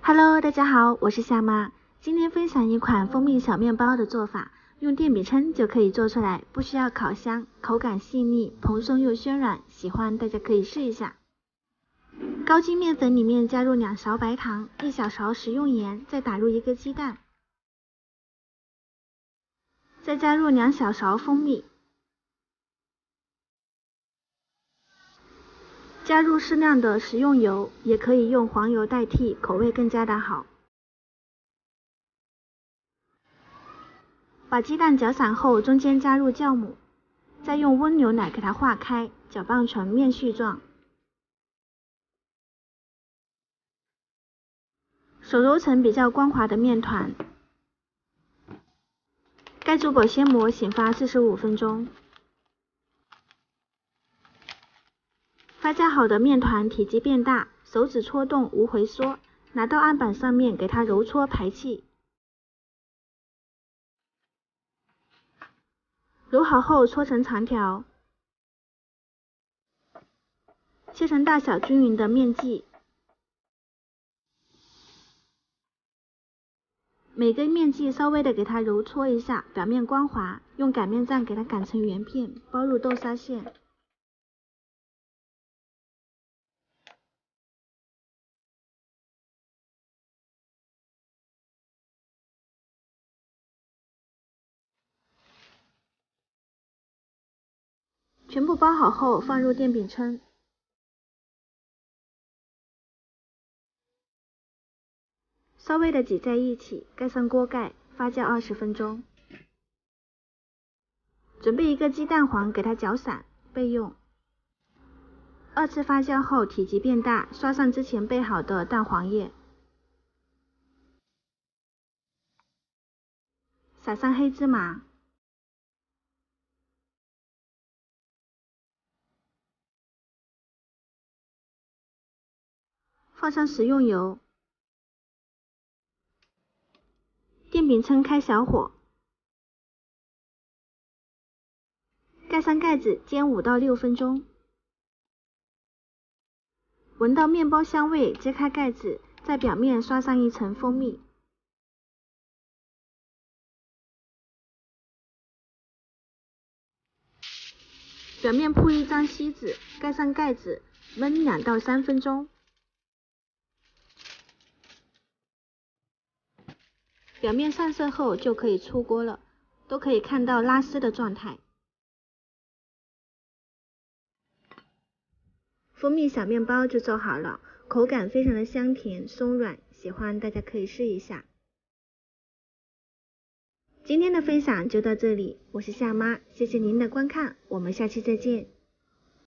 Hello， 大家好，我是夏妈。今天分享一款蜂蜜小面包的做法，用电饼铛就可以做出来，不需要烤箱，口感细腻，蓬松又暄软，喜欢大家可以试一下。高筋面粉里面加入2勺白糖，1小勺食用盐，再打入1个鸡蛋，再加入2小勺蜂蜜，加入适量的食用油，也可以用黄油代替，口味更加的好。把鸡蛋搅散后，中间加入酵母，再用温牛奶给它化开，搅拌成面絮状。手揉成比较光滑的面团，盖住保鲜膜，醒发45分钟。发酵好的面团体积变大，手指戳动无回缩，拿到案板上面给它揉搓排气。揉好后搓成长条，切成大小均匀的面剂。每根面剂稍微的给它揉搓一下，表面光滑，用擀面杖给它擀成圆片，包入豆沙馅。全部包好后放入电饼铛，稍微的挤在一起，盖上锅盖，发酵20分钟。准备1个鸡蛋黄，给它搅散备用。2次发酵后体积变大，刷上之前备好的蛋黄液，撒上黑芝麻，放上食用油，电饼铛开小火，盖上盖子煎5到6分钟。闻到面包香味，揭开盖子，在表面刷上一层蜂蜜。表面铺一张锡纸，盖上盖子，焖2到3分钟。表面上色后就可以出锅了，都可以看到拉丝的状态。蜂蜜小面包就做好了，口感非常的香甜松软，喜欢大家可以试一下。今天的分享就到这里，我是夏妈，谢谢您的观看，我们下期再见。